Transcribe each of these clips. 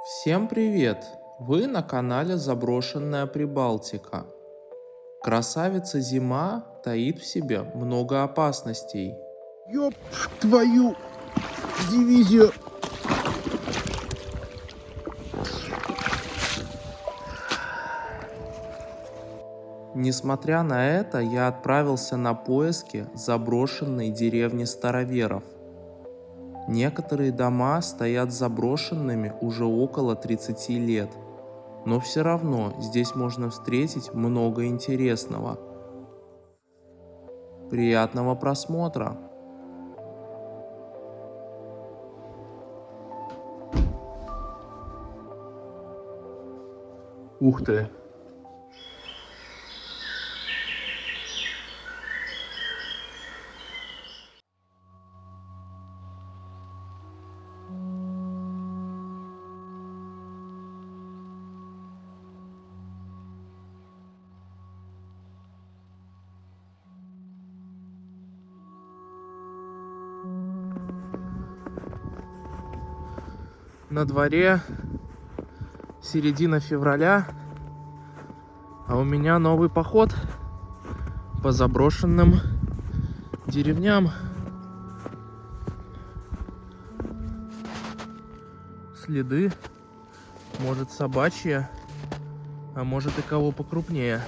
Всем привет! Вы на канале Заброшенная Прибалтика. Красавица зима таит в себе много опасностей. Ёб твою дивизию! Несмотря на это, я отправился на поиски заброшенной деревни староверов. Некоторые дома стоят заброшенными уже около 30 лет, но все равно здесь можно встретить много интересного. Приятного просмотра! Ух ты! На дворе середина февраля, а у меня новый поход по заброшенным деревням. Следы, может, собачьи, а может и кого покрупнее.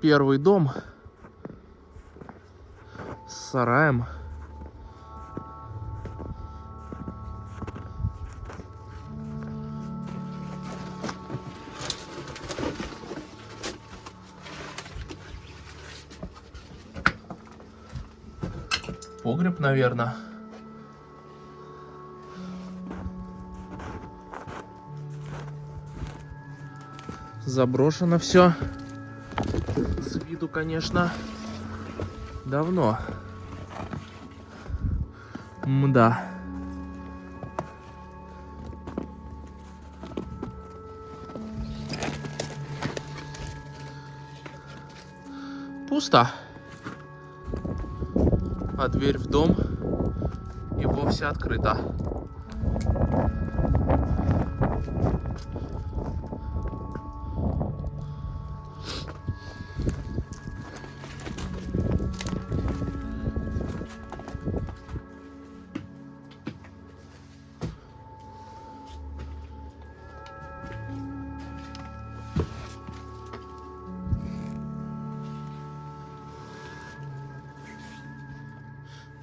Первый дом с сараем. Погреб, наверное. Заброшено все. С виду, конечно, давно. Мда. Пусто. А дверь в дом и вовсе открыта.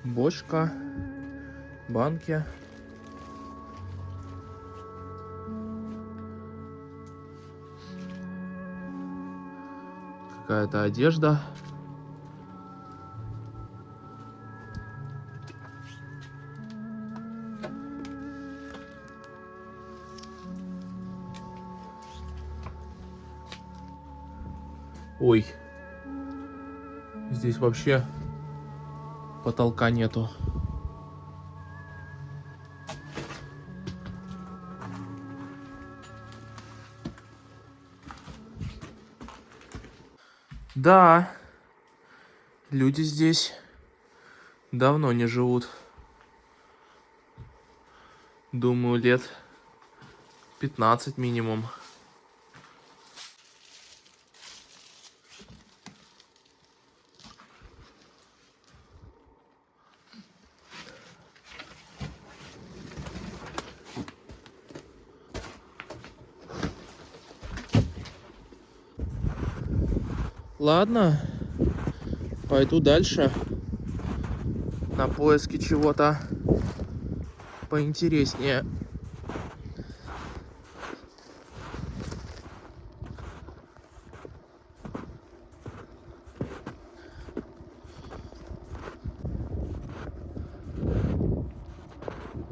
Бочка, банки. Какая-то одежда. Ой, здесь вообще потолка нету. Да, люди здесь давно не живут. Думаю, лет 15 минимум. Ладно, пойду дальше на поиски чего-то поинтереснее.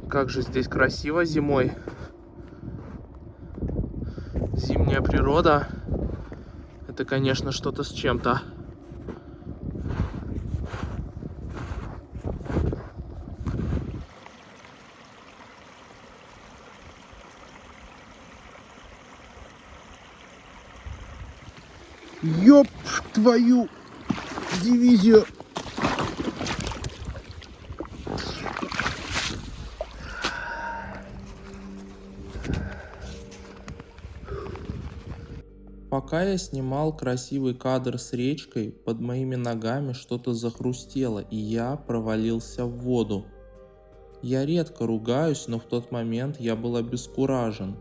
Как же здесь красиво зимой. Зимняя природа. Это, конечно, что-то с чем-то. Ёб твою дивизию! Пока я снимал красивый кадр с речкой, под моими ногами что-то захрустело, и я провалился в воду. Я редко ругаюсь, но в тот момент я был обескуражен,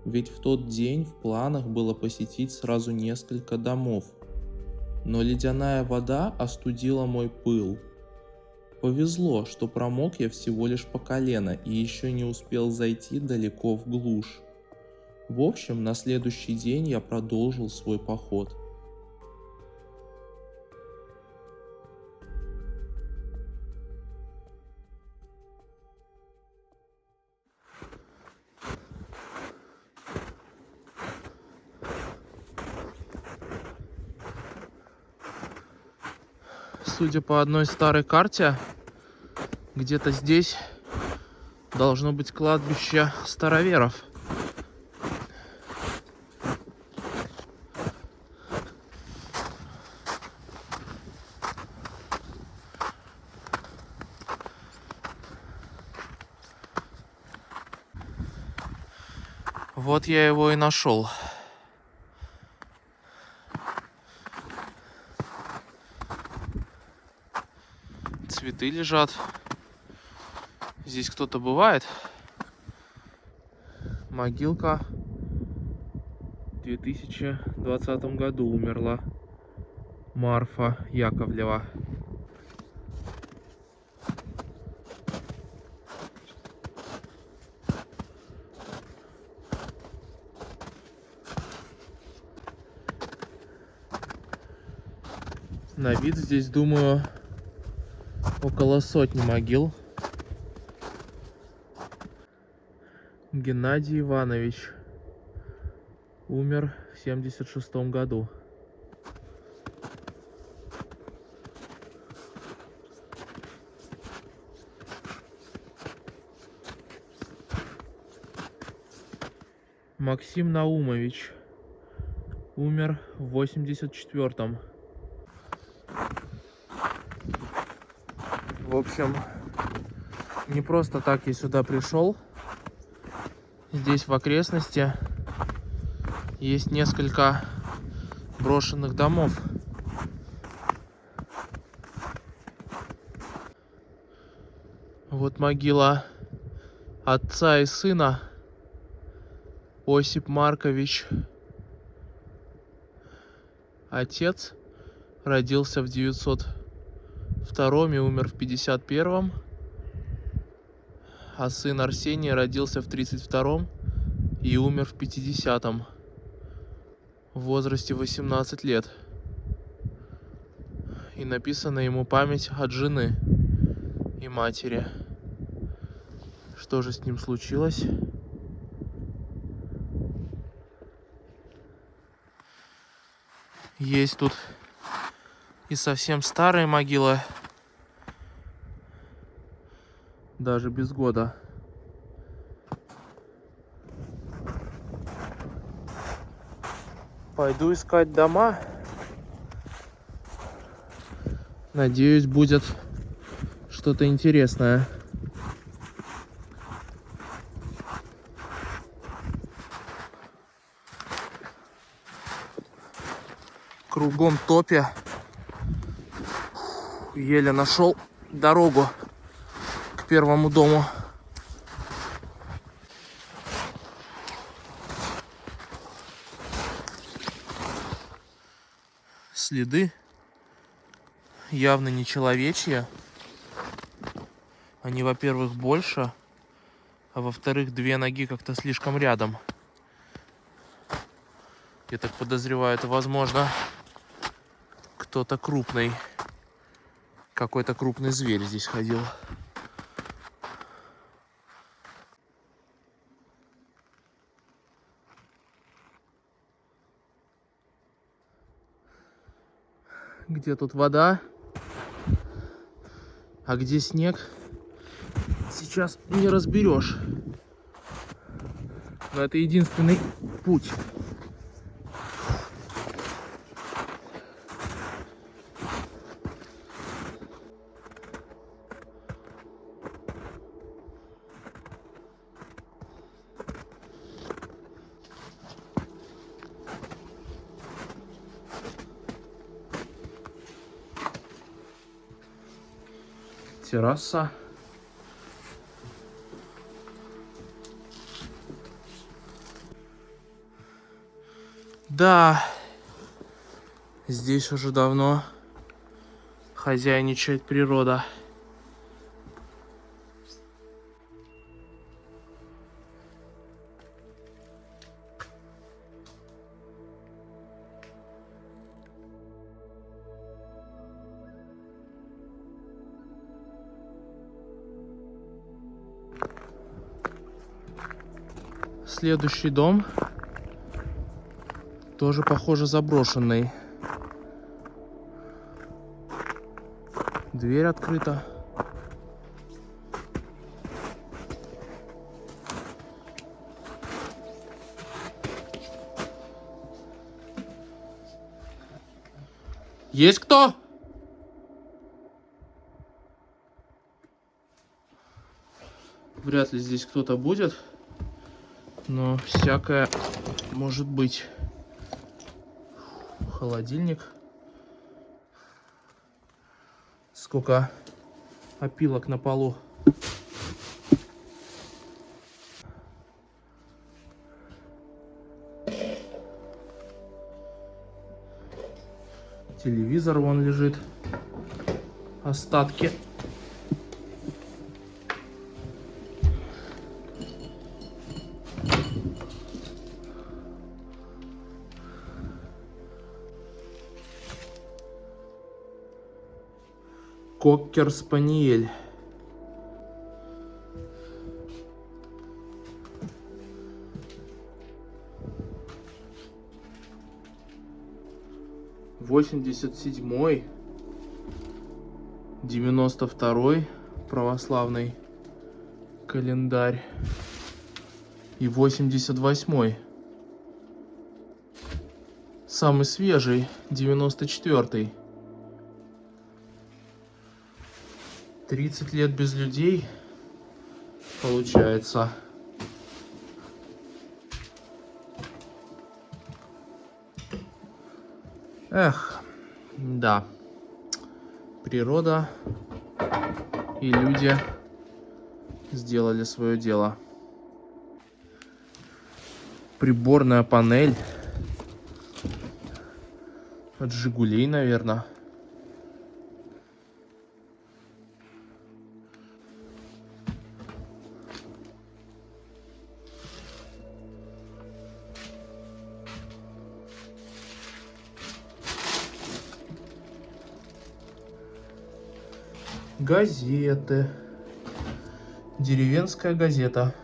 ведь в тот день в планах было посетить сразу несколько домов. Но ледяная вода остудила мой пыл. Повезло, что промок я всего лишь по колено и еще не успел зайти далеко в глушь. В общем, на следующий день я продолжил свой поход. Судя по одной старой карте, где-то здесь должно быть кладбище староверов. Вот я его и нашел. Цветы лежат. Здесь кто-то бывает. Могилка в 2020 году умерла. Марфа Яковлева. На вид здесь, думаю, около сотни могил. Геннадий Иванович умер в 1976 году. Максим Наумович умер в 1984. В общем, не просто так я сюда пришел. Здесь в окрестности есть несколько брошенных домов. Вот могила отца и сына. Осип Маркович. Отец родился в 902 и умер в 51. А сын Арсений родился в 32 и умер в 50 в возрасте 18 лет. И написана ему память от жены и матери. Что же с ним случилось? Есть тут и совсем старые могилы, даже без года. Пойду искать дома. Надеюсь, будет что-то интересное. Кругом топи. Еле нашел дорогу к первому дому. Следы явно не человечьи. Они, во-первых, больше, а во-вторых, две ноги как-то слишком рядом. Я так подозреваю, это, возможно, кто-то крупный. Какой-то крупный зверь здесь ходил. Где тут вода? А где снег? Сейчас не разберешь. Но это единственный путь. терраса. Да, здесь уже давно хозяйничает природа. Следующий дом тоже, похоже, заброшенный. Дверь открыта. Есть кто? Вряд ли здесь кто-то будет, но всякое может быть. Холодильник. Сколько опилок на полу. Телевизор вон лежит. Остатки. Кокер-спаниель. Восемьдесят седьмой, 92-й православный календарь и 88-й. Самый свежий, 94-й. 30 лет без людей, получается. Эх, да. Природа и люди сделали свое дело. Приборная панель от «Жигулей», наверное. Газеты. Деревенская газета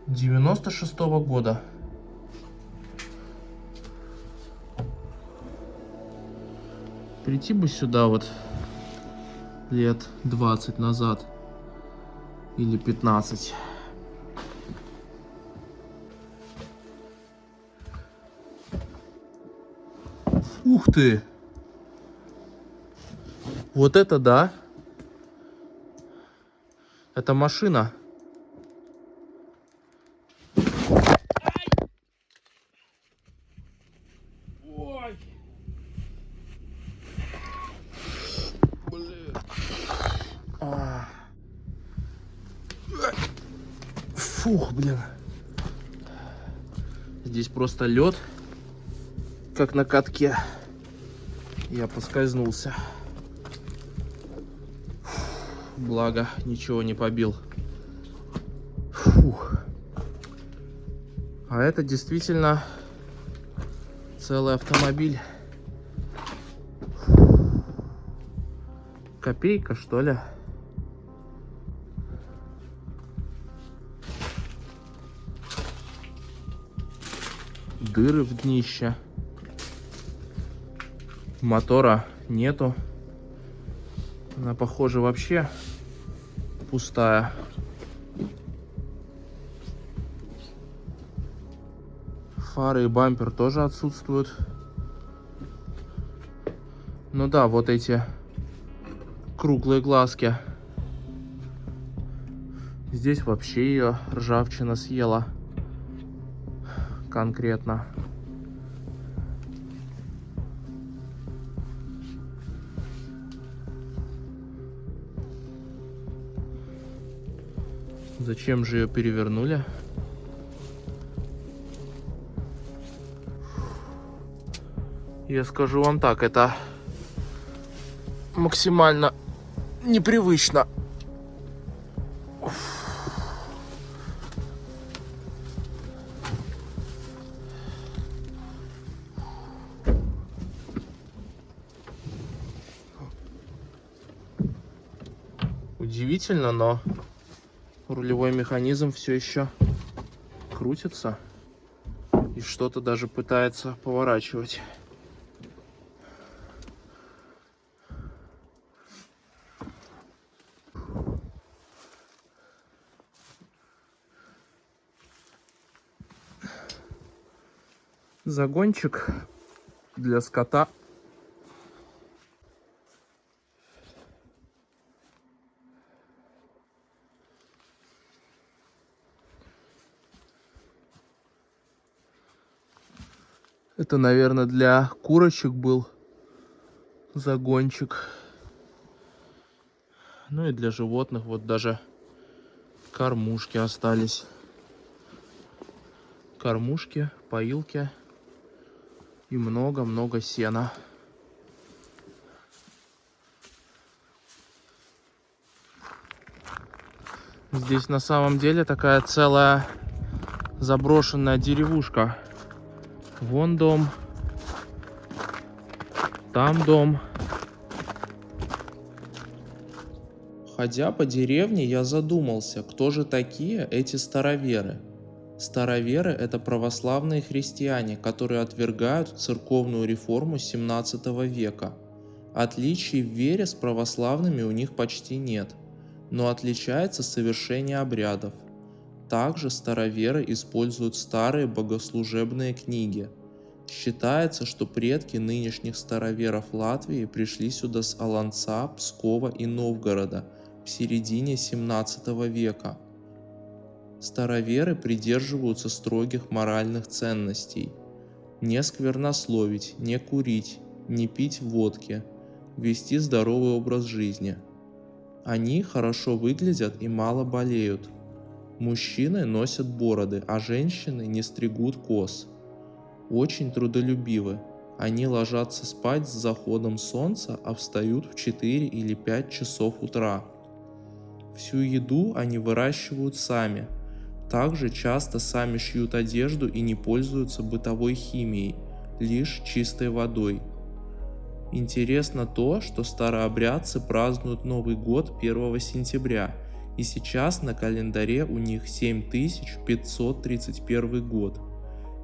96-го года. Прийти бы сюда вот лет 20 назад или 15. Ух ты! Вот это да! Это машина. Ой! Блин. Фух, блин. Здесь просто лед, как на катке. Я поскользнулся. Благо, ничего не побил. Фух. А это действительно целый автомобиль. Копейка, что ли? Дыры в днище. Мотора нету. Она, похоже, вообще пустая. Фары и бампер тоже отсутствуют. Ну да, вот эти круглые глазки. Здесь вообще ее ржавчина съела. Конкретно. Зачем же ее перевернули? Я скажу вам так, это максимально непривычно. Удивительно, но рулевой механизм все еще крутится и что-то даже пытается поворачивать. Загончик для скота. Это, наверное, для курочек был загончик. Ну и для животных вот даже кормушки остались. Кормушки, поилки и много-много сена. Здесь на самом деле такая целая заброшенная деревушка. Вон дом, там дом. Ходя по деревне, я задумался, кто же такие эти староверы. Староверы – это православные христиане, которые отвергают церковную реформу XVII века. Отличий в вере с православными у них почти нет, но отличается совершение обрядов. Также староверы используют старые богослужебные книги. Считается, что предки нынешних староверов Латвии пришли сюда с Аланца, Пскова и Новгорода в середине XVII века. Староверы придерживаются строгих моральных ценностей: не сквернословить, не курить, не пить водки, вести здоровый образ жизни. Они хорошо выглядят и мало болеют. Мужчины носят бороды, а женщины не стригут кос. Очень трудолюбивы. Они ложатся спать с заходом солнца, а встают в 4 или 5 часов утра. Всю еду они выращивают сами. Также часто сами шьют одежду и не пользуются бытовой химией, лишь чистой водой. Интересно то, что старообрядцы празднуют Новый год 1 сентября, и сейчас на календаре у них 7531 год.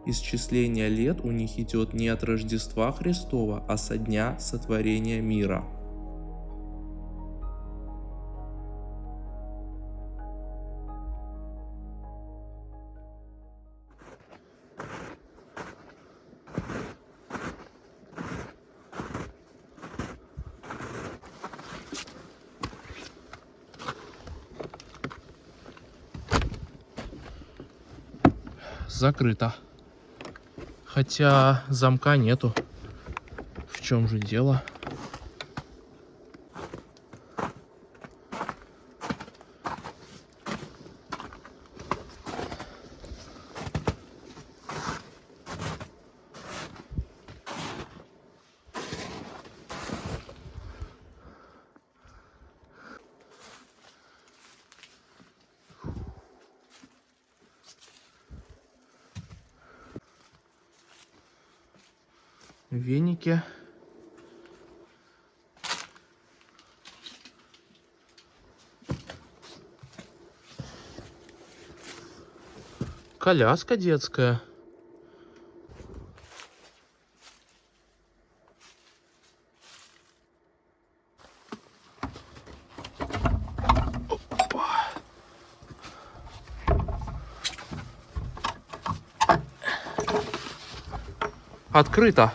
Исчисление лет у них идет не от Рождества Христова, а со дня сотворения мира. Закрыто. Хотя замка нету. В чем же дело? Веники. Коляска детская. Открыто.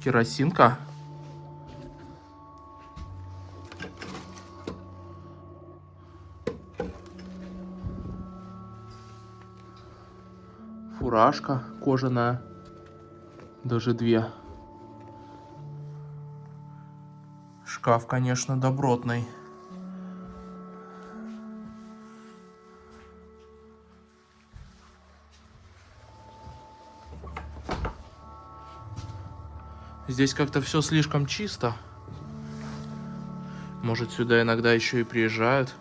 Керосинка. пряжка кожаная. Даже две. Шкаф, конечно, добротный. Здесь как-то все слишком чисто. Может, сюда иногда еще и приезжают.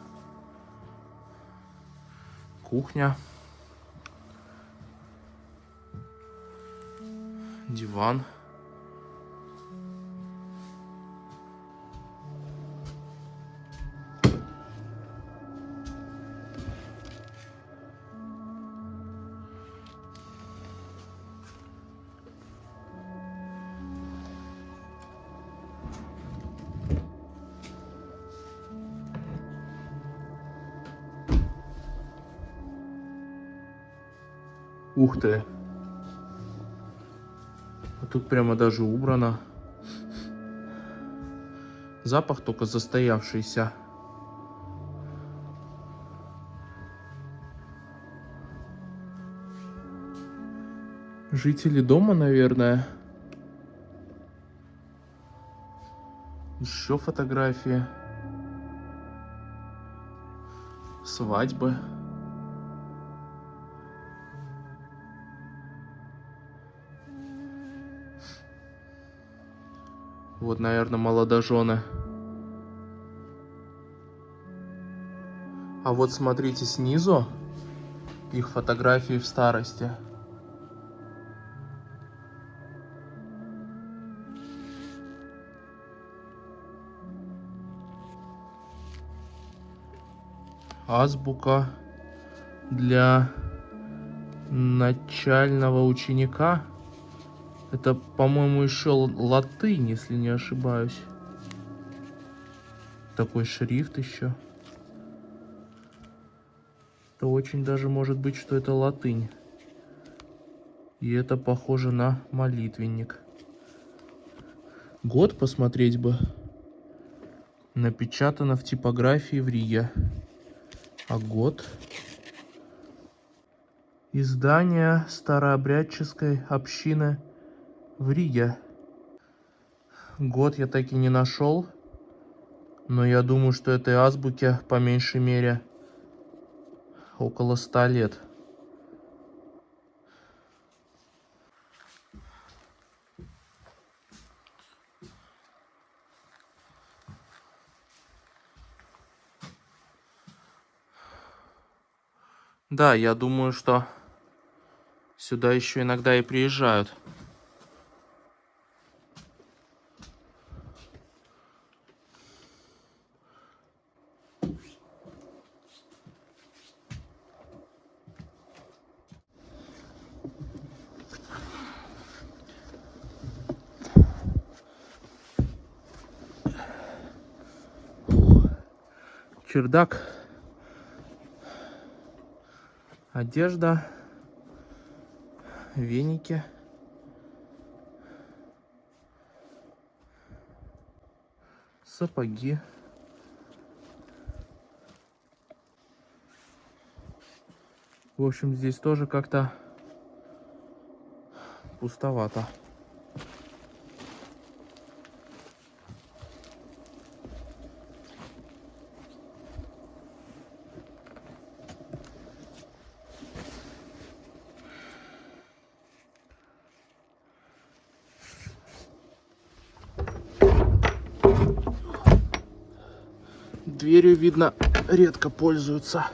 Кухня. Диван. Ух ты. А тут прямо даже убрано. Запах только застоявшийся. Жители дома, наверное. Еще фотографии. Свадьбы. Вот, наверное, молодожены. А вот смотрите снизу их фотографии в старости. Азбука для начального ученика. Это, по-моему, еще латынь, если не ошибаюсь. Такой шрифт еще. Это очень даже может быть, что это латынь. И это похоже на молитвенник. Год посмотреть бы. Напечатано в типографии в Риге. А год? Издание старообрядческой общины в Риге. Год я так и не нашел. Но я думаю, что этой азбуке по меньшей мере около 100 лет. Да, я думаю, что сюда еще иногда и приезжают. Чердак. Одежда. Веники. Сапоги. В общем, здесь тоже как-то пустовато. Дверью, видно, редко пользуются.